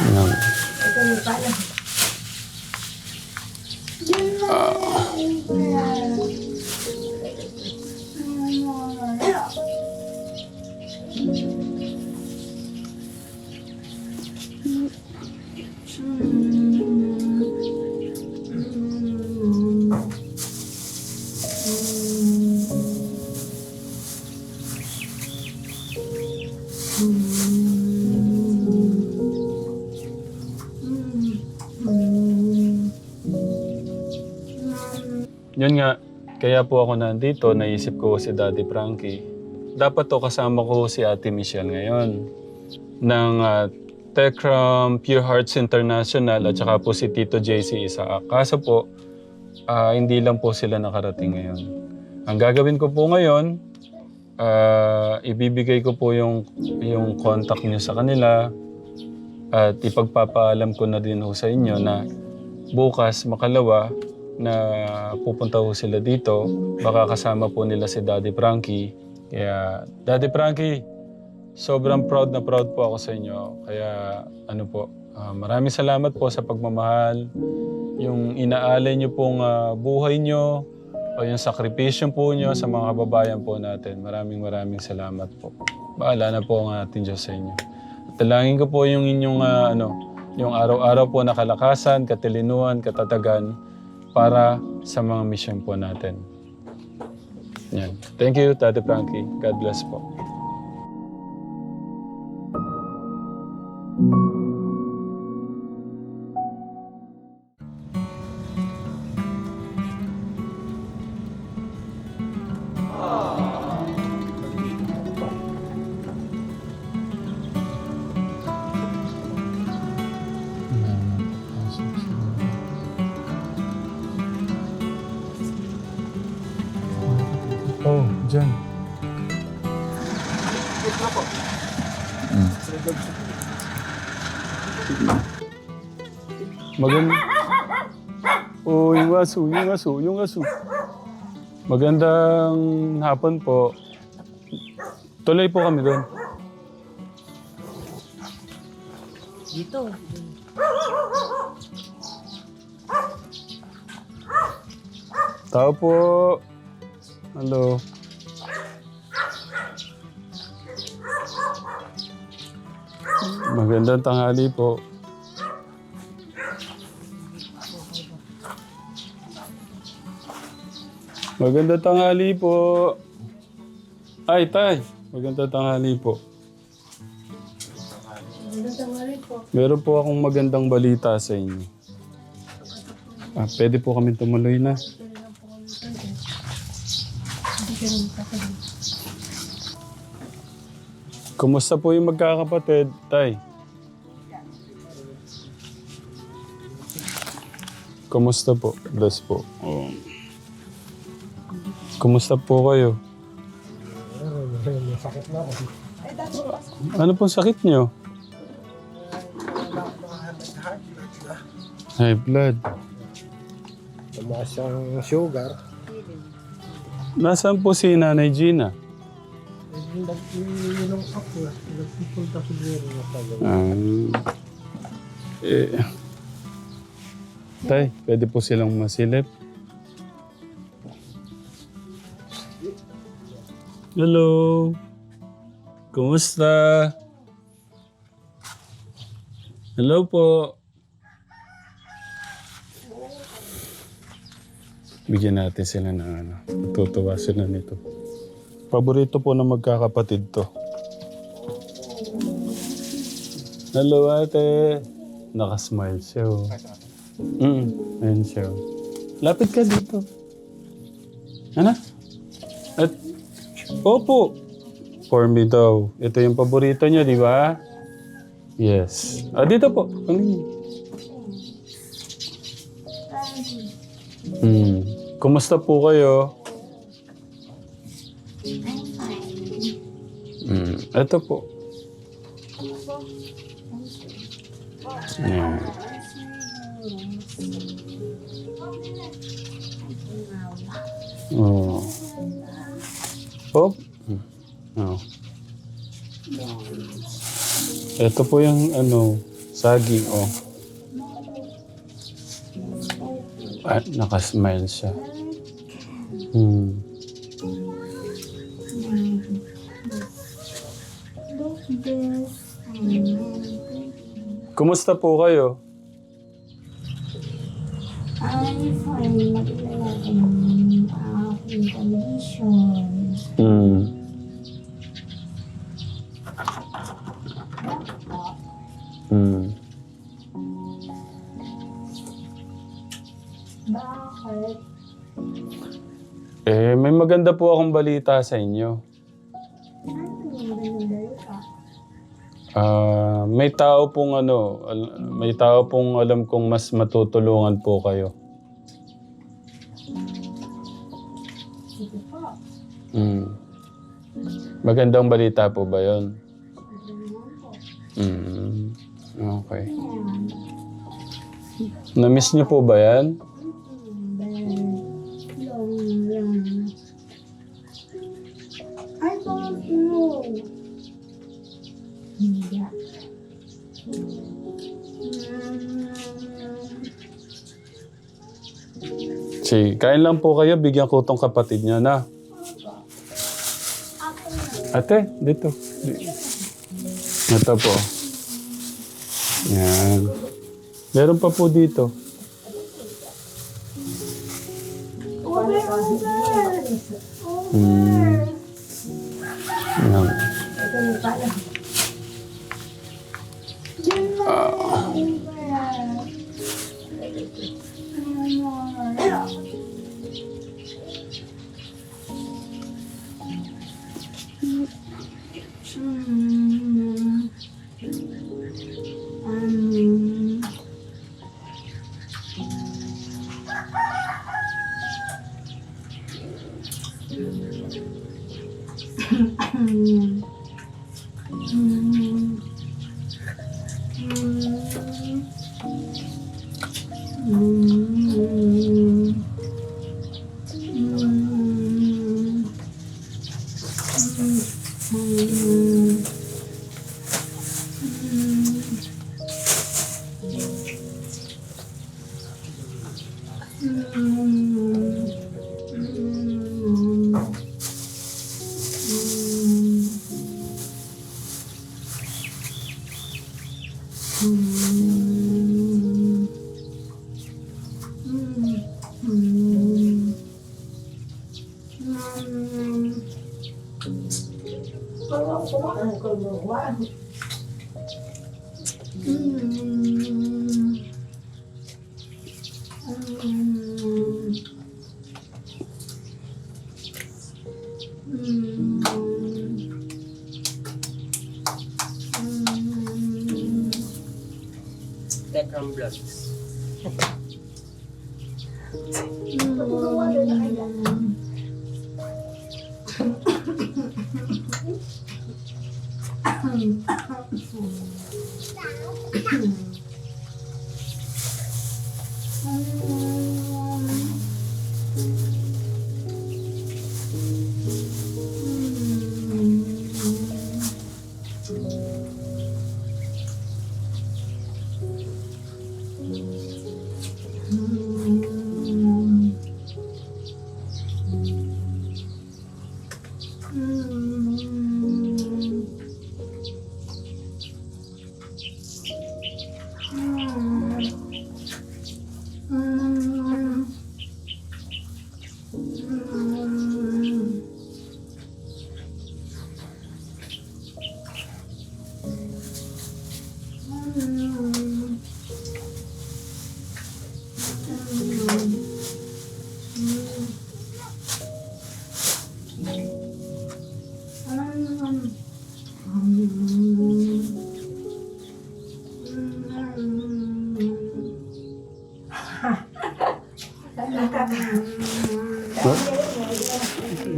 Yan. Yun nga, kaya po ako nandito, naisip ko si Daddy Frankie. Dapat to kasama ko si Ate Michelle ngayon ng Techram Pure Hearts International at saka po si Tito JC Isaac. Kaso po, hindi lang po sila nakarating ngayon. Ang gagawin ko po ngayon, ibibigay ko po yung contact niyo sa kanila at ipagpapaalam ko na din ho sa inyo na bukas, makalawa, na pupunta ho sila dito. Baka kasama po nila si Daddy Frankie. Kaya, Daddy Frankie, sobrang proud na proud po ako sa inyo. Kaya, ano po, maraming salamat po sa pagmamahal. Yung inaalay niyo pong buhay niyo o yung sakripisyo po niyo sa mga kababayan po natin. Maraming salamat po. Bahala na po ang ating Diyos sa inyo. At dalangin ko po yung inyong yung araw-araw po na kalakasan, katilinuhan, katatagan para sa mga mission po natin. Yan. Thank you, Daddy Frankie. God bless po. Oh, dyan. Maganda. Oh, yung aso. Magandang hapon po. Tuloy po kami doon. Dito. Tao po. Hello. Magandang tanghali po. Magandang tanghali po. Ay, tay. Magandang tanghali po. Magandang tanghali po. Meron po akong magandang balita sa inyo. Pwede po kami tumuloy na. Kumusta po yung magkakapatid, tay? Kumusta po? Bless po. Oh. Kumusta po kayo? Ano pong sakit niyo? High blood. Tumaas ang sugar. Nasaan po si Nanay Gina? Nag-iinom ako. Nagpupunta siguro na pala. Tay, pwede po silang masilip. Hello. Kumusta? Hello po. Bigyan natin sila ng ano. Matutuwa sila nito. Paborito po ng magkakapatid to. Hello ate. Nakasmile siya. Oh. Ayun siya. Oh. Lapit ka dito. Ano? At, opo. For me daw. Ito yung paborito niya, di ba? Yes. Dito po. Kumusta po kayo? Ito po. Ayan. Oh. Oh. Oh. Ito po yung ano, Saging, oh. Ah, nakasmile siya. Kumusta po kayo? I'm fine. Magdala ng aking condition. Bakit? May maganda po akong balita sa inyo. Ano yung balita? May tao pong may tao pong alam kong mas matutulungan po kayo. Sige po. Magandang balita po ba yun? Ganyan po. Okay. Ayan. Na-miss niyo po ba yan? Long. I don't know. Hindi. Sige, kain lang po kayo. Bigyan ko tong kapatid niyo na. Ate, dito. Ito po. Yan. Meron pa po dito. Over. Yan. Ito yung pala. Background vlogs.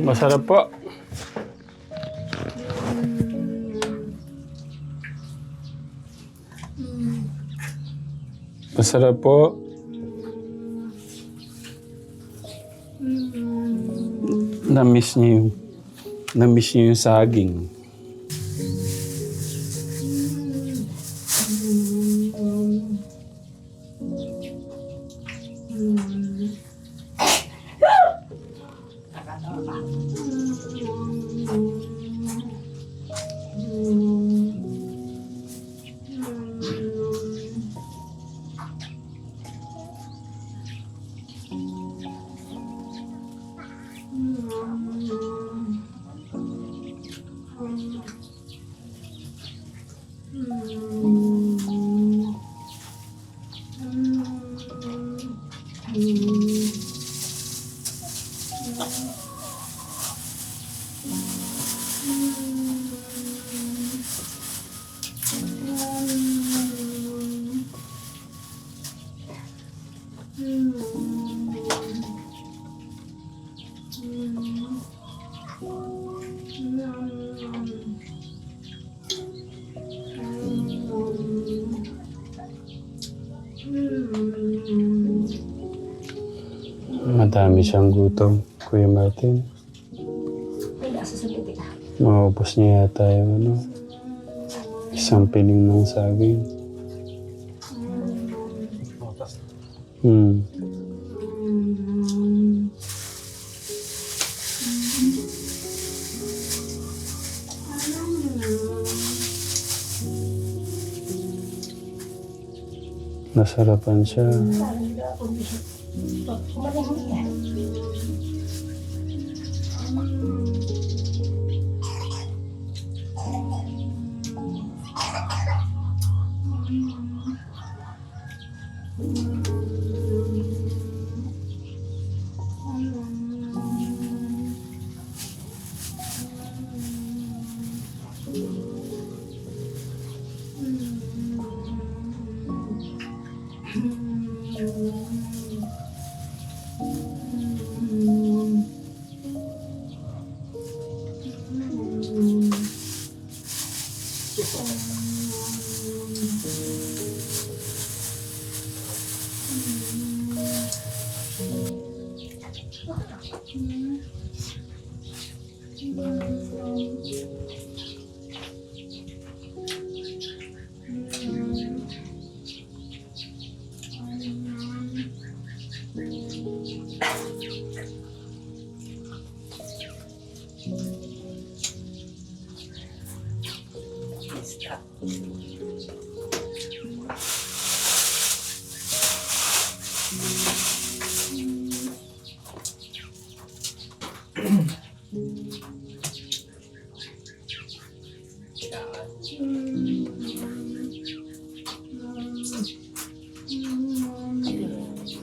Masarap po. Masarap po. Na-miss niyo yung saging. Madami siyang gutom, Kuya Martin. Ay, nasa sa pitik. Maubos niya yata yung ano, isang piling ng saging. Hmm. Nasarapan siya.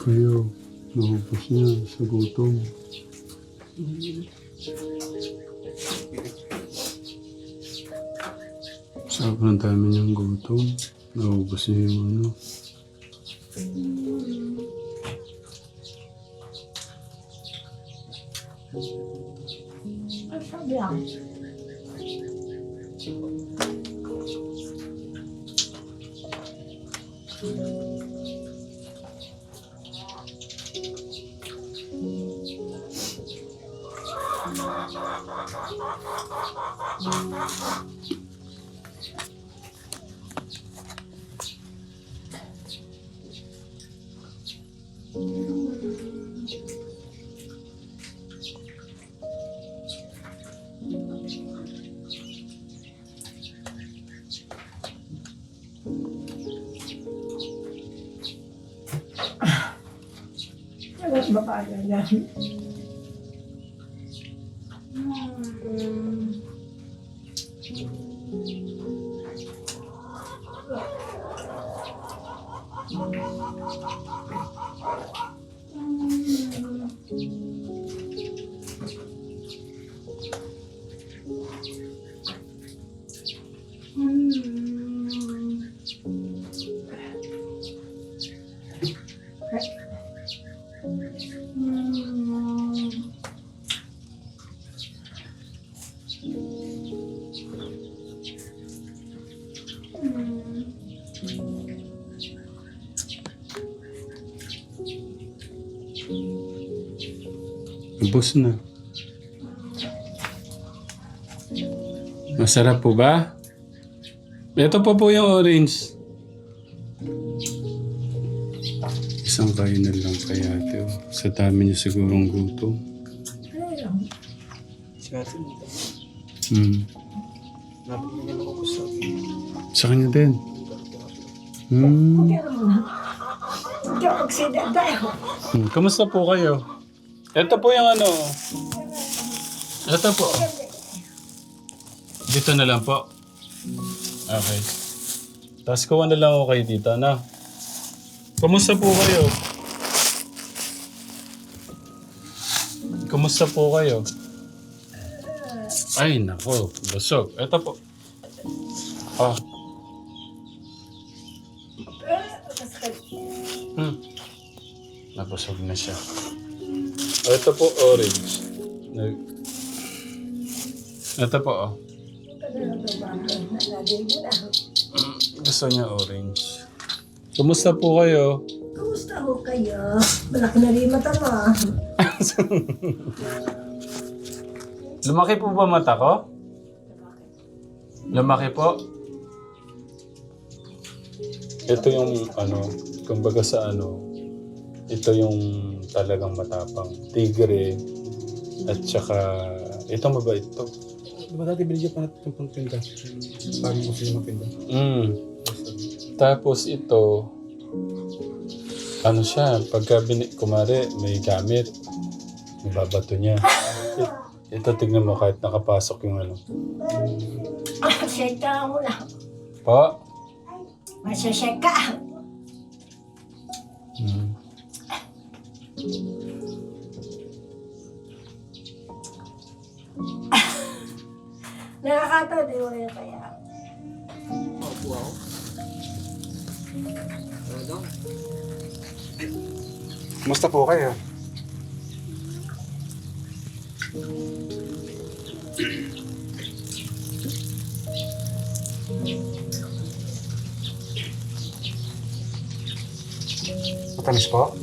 Kuya, naubos niya sa gutom. Sobrang dami niyang gutom. Naubos niya yung ano. Ay, sabi ako. Mas babaga yan. Ubus na. Masarap po ba? Ito po yung orange. Isang kainan lang kay ate. Oh. Sa dami niya sigurong gutom. Hmm. Sa kanya din. Hmm. Hindi ako magsida tayo. Kamusta po kayo? Ito po yung ano. Ito po. Dito na lang po. Okay. Tapos kuha na lang ako kay tita na. Kamusta po kayo? Kamusta po kayo? Ay, nako. Busog. Ito po. Ah. Nabusog na siya. Ito po, orange. Ito po, oh. Gusto niya orange. Kumusta po kayo? Kamusta ho kayo? Malaki na rin mata mo. Lumaki po ba mata ko? Lumaki po? Ito yung kumbaga sa ito yung talagang matapang. Tigre at saka, ito mabait to. Di ba dati binigyan pa natin itong pinda? Bago ko sila mapinda. Tapos ito, siya, pagka kumare, may gamit, ibabato niya. Ito, tignan mo kahit nakapasok yung Seka mo lang. Pa? Masaseka. Nakakatawa din mo yun kaya. Kumusta po kayo? Matamis po?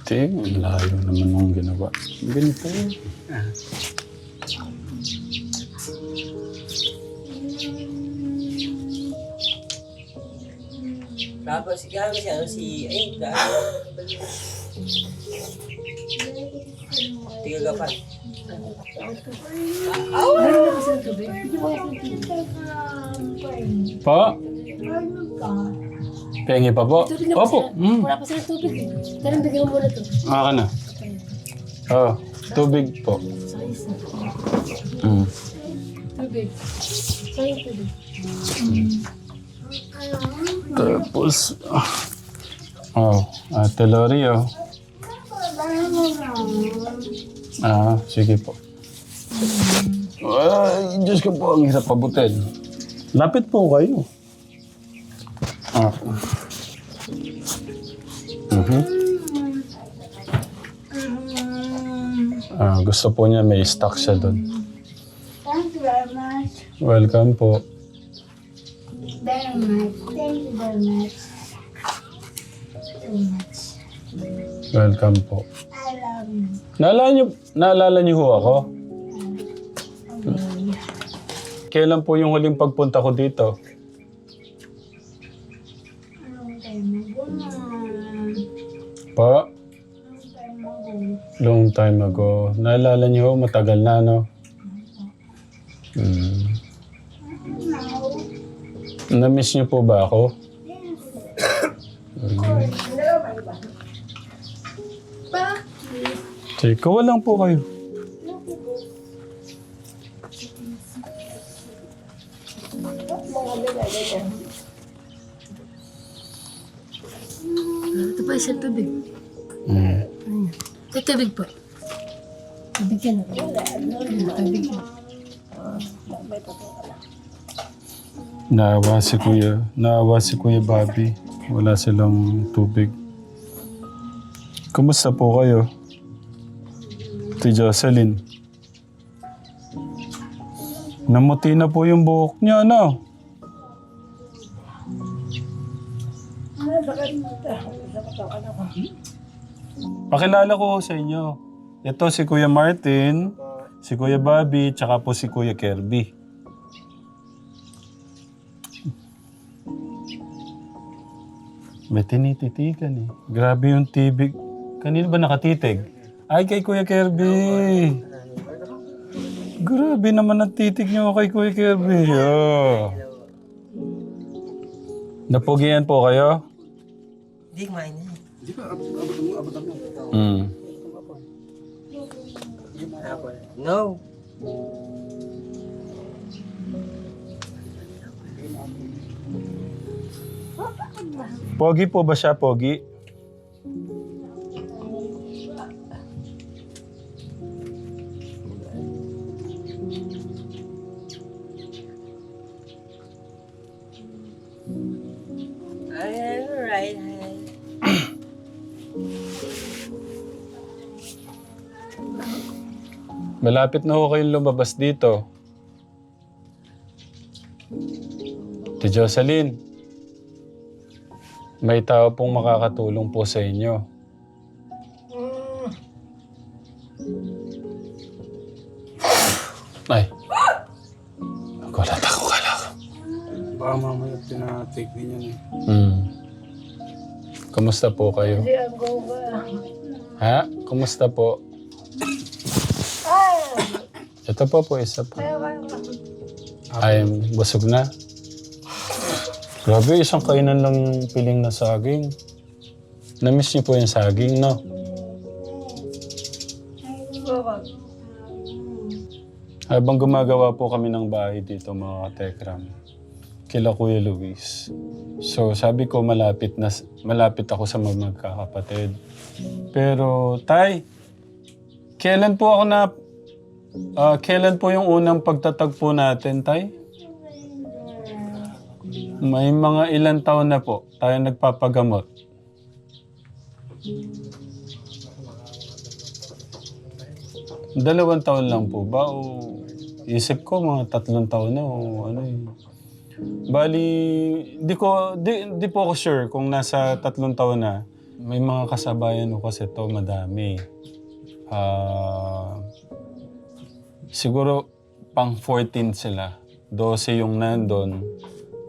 Hindi, ang layo naman nung ginawa. Ganito. Tapos si Gabi Tiga gapan. Meron na kasi ng tubig. Pa? Pengi pa po? Tubig na Opo. Wala pa silang tubig eh. Tanong bigyan mo muna to. Aka na. Oh, tubig po. Sayos na. Mm. Tubig. Sayos tubig. Tapos, Ate Lori, sige po. Ay, Diyos ko po, ang hirap pabutin. Lapit po kayo. Gusto po niya may stock siya doon. Thank you very much. Welcome po. Very much. Thank you very much. So much. Welcome po. I love you. Naalala niyo ho ako? Kailan po yung huling pagpunta ko dito? Long time ago na. Pa? Long time ago. Long time ago. Naalala niyo ho, matagal na, no? Na-miss niyo po ba ako? Sige, lang po kayo. Ito pa isang tubig. Mm. Ito tubig po. Tubig yan. Tubig yan. Naawa si Kuya Bobby. Wala silang tubig. Kumusta po kayo? Ate Jocelyn. Namuti na po yung buhok niya, ano? Pakilala ko sa inyo. Ito si Kuya Martin, si Kuya Bobby, tsaka po si Kuya Kirby. May tinititigan eh. Grabe yung tibig. Kanino ba nakatitig? Ay, kay Kuya Kirby. Grabe naman ang titig niyo kay Kuya Kirby. Oh. Napugian po kayo? Hindi kumain na. Hindi ba? Abot mo. Mm. No. Pogi po ba siya, Pogi? Alright. Malapit na ho kayong lumabas dito. Ti Jocelyn, may tao pong makakatulong po sa inyo. Ay. Nagulat ako, kala ko. Baka mamaya tinatake din yan eh. Kumusta po kayo? Ha? Kumusta po? Ito po isa po. Ay, busog na. Grabe, isang kainan lang piling na saging. Namiss niyo po yung saging, no? Habang gumagawa po kami ng bahay dito, mga katekram, kila Kuya Luis. So, sabi ko malapit ako sa mga magkakapatid. Pero, Tay, kailan po yung unang pagtatagpo natin, Tay? May mga ilang taon na po tayo nagpapagamot. Dalawang taon lang po ba? O isip ko mga 3 taon na o ano eh. Bali, di po ako sure kung nasa 3 taon na. May mga kasabayan ko kasi to madami. Siguro pang 14 sila. 12 yung nandun.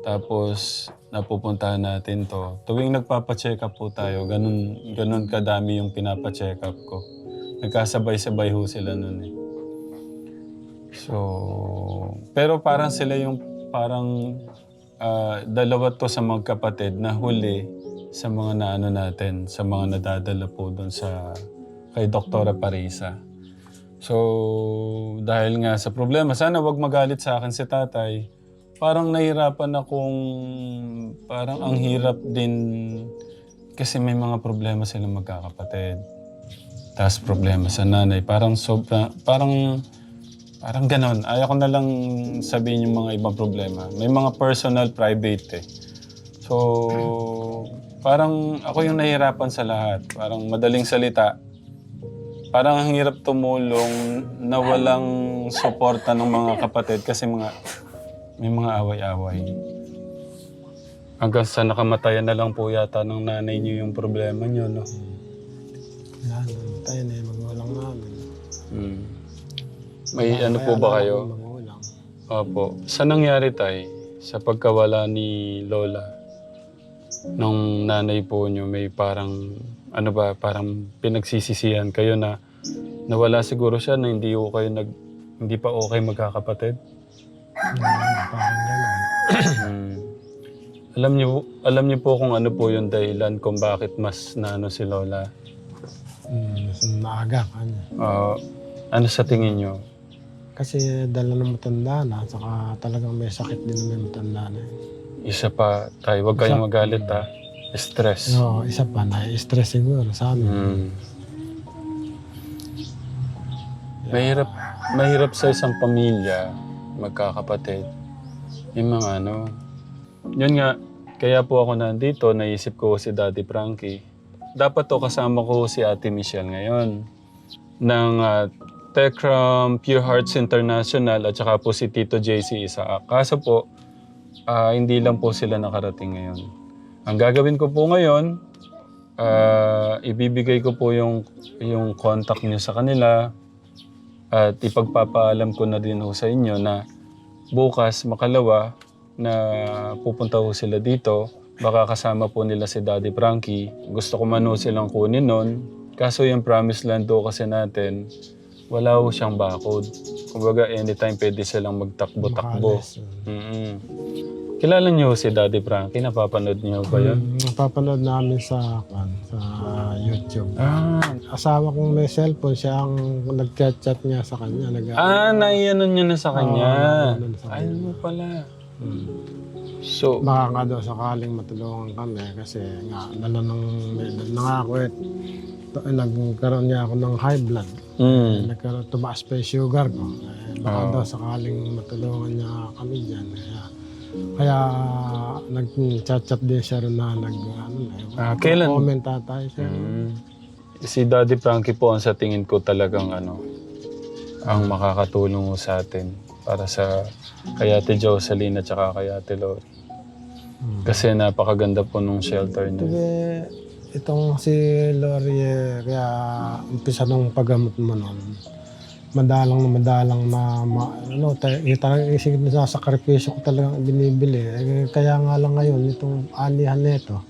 Tapos napupuntahan natin to. Tuwing nagpapacheck up po tayo, ganun kadami yung pinapacheck up ko. Nagkasabay-sabay ho sila nun eh. So, pero parang sila yung dalawa to sa magkapatid na huli sa mga naano natin, sa mga nadadala po doon kay Doktora Parisa. So, dahil nga sa problema, sana wag magalit sa akin si tatay. Parang nahirapan akong, parang ang hirap din kasi may mga problema silang magkakapatid. Tapos problema sa nanay. Parang ganon. Ayaw ko na lang sabihin yung mga ibang problema. May mga personal, private eh. So, parang ako yung nahihirapan sa lahat. Parang madaling salita. Parang ang hirap tumulong na walang suporta ng mga kapatid kasi may mga away-away. Hanggang sa nakamatayan na lang po yata ng nanay niyo yung problema niyo, no? Yan, tayo na yung magulang namin. May ano po ba kayo? Magulang. Opo. Sa nangyari tay, sa pagkawala ni Lola, nung nanay po niyo, may parang, parang pinagsisisihan kayo na nawala siguro siya na hindi pa okay magkakapatid? Parang gano'n. Alam niyo po kung ano po yung dahilan kung bakit mas naano si Lola? Mas maaga kanya. Ano sa tingin niyo? Kasi dala ng matanda na, saka talagang may sakit din na may matanda na. Isa pa, tayo, huwag kayong magalit ha. Stress. No, isa pa, na-stress siguro sa amin. Mahirap sa isang pamilya, magkakapatid. Yung mga Yun nga, kaya po ako nandito, naisip ko si Daddy Frankie. Dapat to kasama ko si Ate Michelle ngayon. Ng Tekram Pure Hearts International at saka po si Tito JC Isaac. Kaso po, hindi lang po sila nakarating ngayon. Ang gagawin ko po ngayon, ibibigay ko po yung contact niyo sa kanila at ipagpapaalam ko na din ho sa inyo na bukas, makalawa, na pupunta ho sila dito. Baka kasama po nila si Daddy Frankie. Gusto ko man ho silang kunin nun. Kaso yung promised land do kasi natin, wala ho siyang bakod. Kumbaga, anytime pwede silang magtakbo-takbo. Kilala niyo si Daddy Frankie? Napapanood niyo ba yun? Napapanood namin sa YouTube. Asawa kong may cellphone, siya ang nag-chat niya sa kanya. Naiyanon niyo na sa kanya. naiyanon sa kanya. Ay, ano pala. So, Baka nga daw sakaling matulungan kami kasi nga nangako nagkaroon niya ako ng high blood. Tumaas pa yung sugar ko. Baka daw sakaling matulungan niya kami dyan. Kaya nag-chat din siya rin na kailan? comment tayo siya. Si Daddy Frankie po ang sa tingin ko talagang ang makakatulong sa atin para sa kay Ate Jocelyn at saka kay Ate Lori. Kasi napakaganda po nung shelter niya. Kasi itong si Lori, kaya umpisa nung paggamot mo nun, madalang talagang isip na sa sakripisyo ko talagang binibili. Kaya nga lang ngayon, itong anihan nito,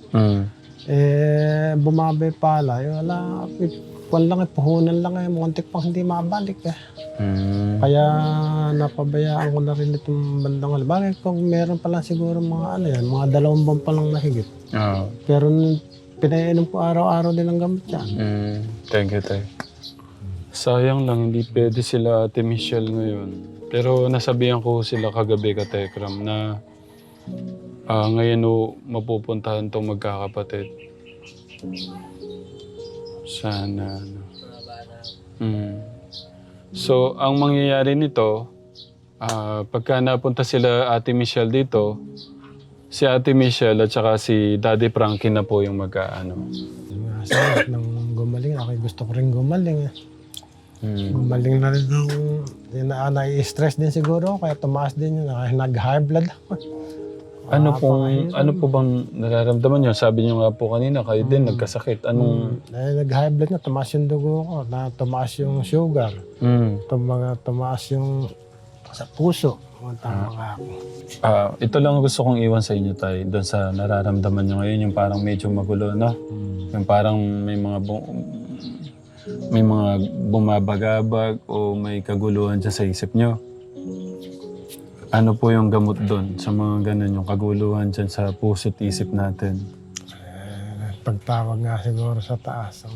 bumabay pala. Wala lang, puhunan lang muntik pang hindi mabalik Kaya napabayaan ko na rin itong bandang hali. Bakit kung meron pa lang siguro mga mga 2 buwan pa lang mahigit. Pero pinainom po araw-araw din ang gamot yan. Thank you, Tay. Sayang lang, hindi pwede sila Ate Michelle ngayon. Pero nasabihan ko sila kagabi ka Tekram na ngayon mapupuntahan tong magkakapatid. Sana. So, ang mangyayari nito, pagka napunta sila Ate Michelle dito, si Ate Michelle at saka si Daddy Frankie na po yung mag-aano. Sa nang gumaling, ako gusto ko rin gumaling Gumaling na rin nai-stress din siguro, kaya tumaas din yun, nag-high blood ako. Ano po bang nararamdaman nyo? Sabi nyo nga po kanina, kayo din nagkasakit. Anong... Nag-high blood na, tumaas yung dugo ko, tumaas yung sugar, tumaas yung sa puso. Tama nga ako. Ito lang gusto kong iwan sa inyo tayo, doon sa nararamdaman nyo ngayon, yung parang medyo magulo, no? Yung parang may mga bumabagabag o may kaguluhan dyan sa isip nyo. Ano po yung gamot doon sa mga ganun, yung kaguluhan dyan sa puso't isip natin? Pagtawag nga siguro sa taas.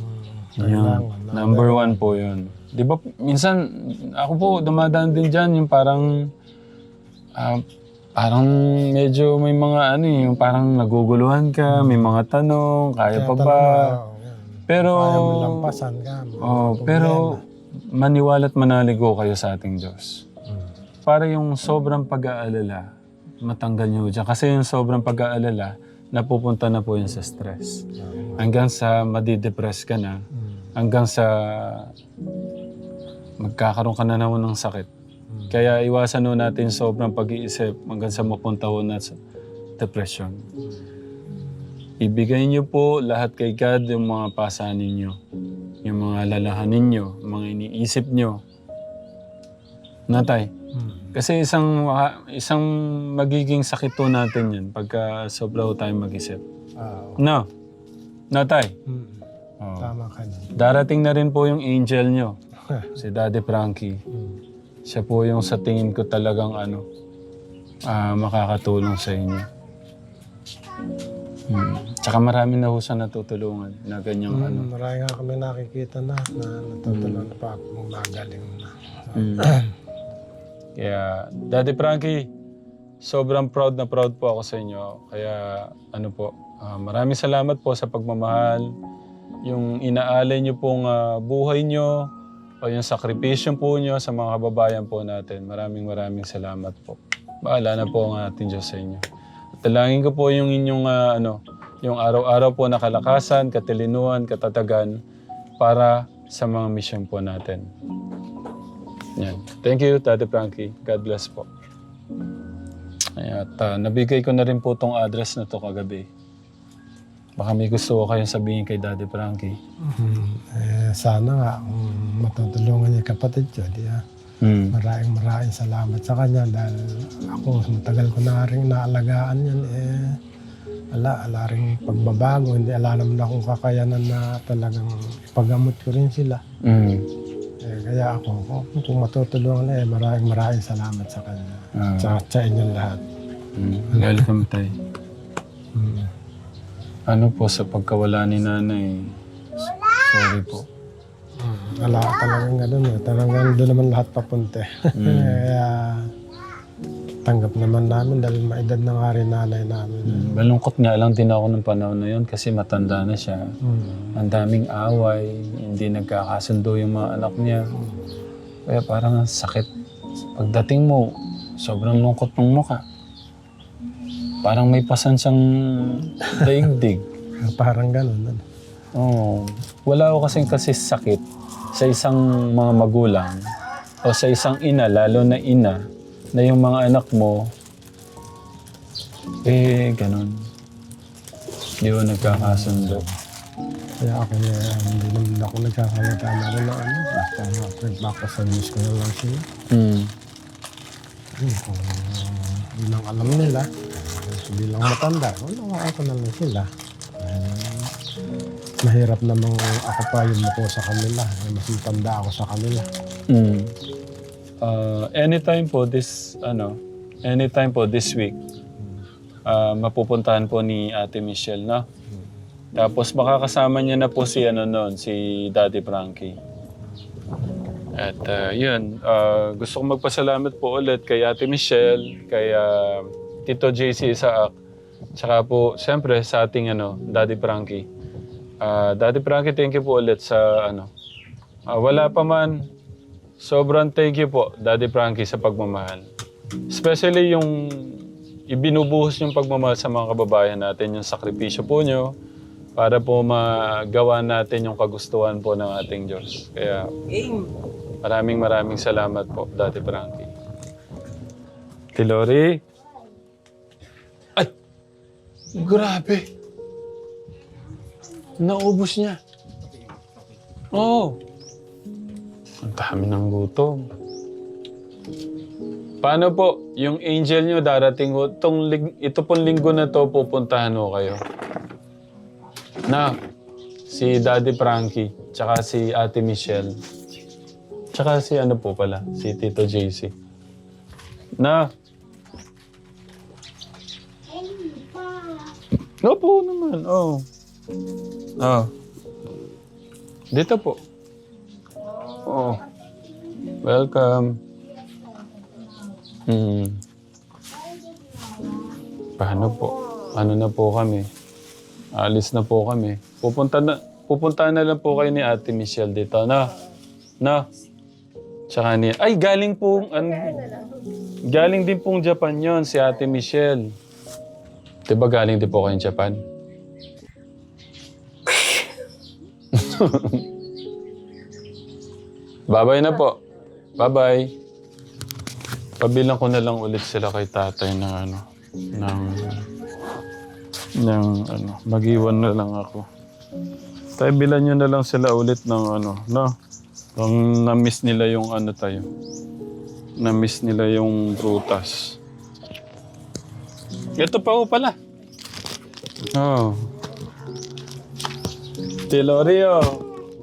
Yun. Number 1 po yun. Di ba, minsan, ako po dumadaan din dyan, yung parang medyo may mga yung parang naguguluhan ka, may mga tanong, kaya pa ba? Pero, kaya mo lampasan ka. Pero maniwala't manaligo kayo sa ating Diyos. Para yung sobrang pag-aalala, matanggal nyo dyan. Kasi yung sobrang pag-aalala, napupunta na po yun sa stress. Hanggang sa madidepress ka na, hanggang sa magkakaroon ka na naman ng sakit. Kaya iwasan nun natin sobrang pag-iisip hanggang sa mapunta ho na sa depression. Ibigay niyo po lahat kay God yung mga pasanin niyo, yung mga lalahanin niyo, mga iniisip niyo. Natay, kasi isang magiging sakit po natin yan pagka sobra ho tayong mag-isip. No? Natay? Tama ka na. Darating na rin po yung angel niyo, si Daddy Frankie. Siya po yung sa tingin ko talagang makakatulong sa inyo. Tsaka marami na ho siya natutulungan na ganyang Marami nga kami nakikita na natutulungan na pa ako magaling na. Kaya, Daddy Frankie, sobrang proud na proud po ako sa inyo. Kaya, maraming salamat po sa pagmamahal. Yung inaalay niyo pong buhay niyo, o yung sakripisyo po niyo sa mga kababayan po natin. Maraming salamat po. Bahala na po ang ating Diyos sa inyo. At dalangin ko po yung inyong, yung araw-araw po na kalakasan, katilinuhan, katatagan, para sa mga mission po natin. Yan. Thank you, Daddy Frankie. God bless po. At nabigay ko na rin po tong address na to kagabi. Baka may gusto ko kayong sabihin kay Daddy Frankie. Sana nga, matutulungan niya kapatid ko. Maraming salamat sa kanya dahil ako, matagal ko na rin naalagaan yan. Ala rin pagbabago. Hindi ala naman akong kakayanan na talagang ipagamot ko rin sila. Kaya ako, kung matutulungan na maraming salamat sa kanya. Sa inyong lahat. Welcome, Tay. Ano po sa pagkawala ni Nanay? Sorry po. Wala talagang gano'n. Talagang doon naman lahat papunta. Kaya tanggap naman namin dahil maedad na nga rin nanay namin. Malungkot nga lang din ako ng panahon na yun kasi matanda na siya. Ang daming away, hindi nagkakasundo yung mga anak niya. Kaya parang ang sakit. Pagdating mo, sobrang lungkot ng mukha. Parang may pasansang daigdig. Parang gano'n. Oo. Wala ko kasi sakit sa isang mga magulang o sa isang ina, lalo na ina, na yung mga anak mo, ganun. Hindi ko nagkakasundo. Kaya ako hindi naman ako nagkakamagana rin ng ano. Basta nagpapasalis ko na lang sila. Kung yun ang alam nila, bilang matanda, wala ako na lang sila. Mahirap namang ako pa yung muko sa kanila. Mas matanda ako sa kanila. Anytime po this week, mapupuntahan po ni Ate Michelle, no? Tapos makakasama niya na po si Daddy Frankie. At yun, gusto kong magpasalamat po ulit kay Ate Michelle, kay Tito JC Isaac, tsaka po siyempre sa ating Daddy Frankie. Daddy Frankie, thank you po ulit sa wala pa man, sobrang thank you po, Daddy Frankie, sa pagmamahal. Especially yung ibinubuhos yung pagmamahal sa mga kababayan natin, yung sakripisyo po nyo, para po magawa natin yung kagustuhan po ng ating Diyos. Kaya maraming salamat po, Daddy Frankie. Tilori. Ay! Grabe! Naubos niya. Oo. Ang dami ng gutom. Paano po, yung angel nyo darating ho, ito pong linggo na to, pupuntahan ho kayo. Na, si Daddy Frankie, tsaka si Ate Michelle, tsaka si si Tito JC. Na. Opo naman, oh. Dito po. Oh. Welcome. Paano po? Ano na po kami? Alis na po kami. Pupunta na lang po kayo ni Ate Michelle dito, na. Tsaka ni... Ay, galing din pong Japan yon si Ate Michelle. Diba galing din po kayong Japan? Bye-bye na po. Bye-bye. Pabilang ko na lang ulit sila kay tatay mag-iwan na lang ako. Tayo bilan nyo na lang sila ulit ng Kung na-miss nila yung na-miss nila yung prutas. Ito pa po pala. Oh. Tilorio.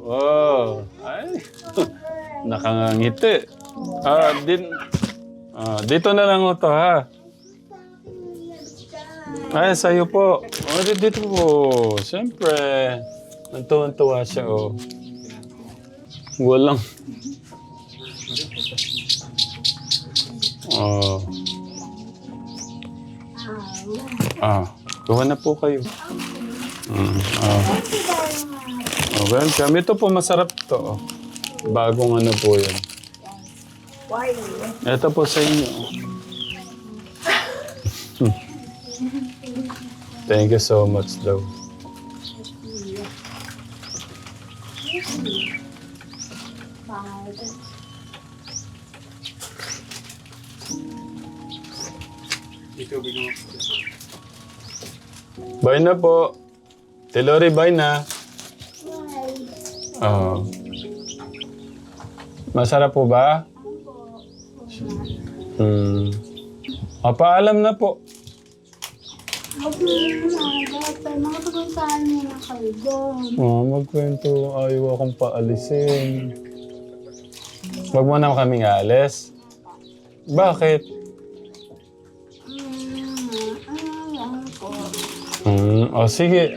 Oh. Ay. Nakangangiti. Dito na lang ito, ha? Ay, sa'yo po. Dito po. Siyempre. Nantuwan-tuwa siya, oh. Walang. Oh. Gawa na po kayo. Welcome. Ito po, masarap to. Bagong po yan. Ito po sa inyo. Thank you so much, daw. Bye na po. Tilori, bye na. Masarap po ba? Paalam na po. Makapagpuntaan niya na kayo doon. Magkwento. Ayaw akong paalisin. Wag mo na kaming aalis. Bakit? Sige.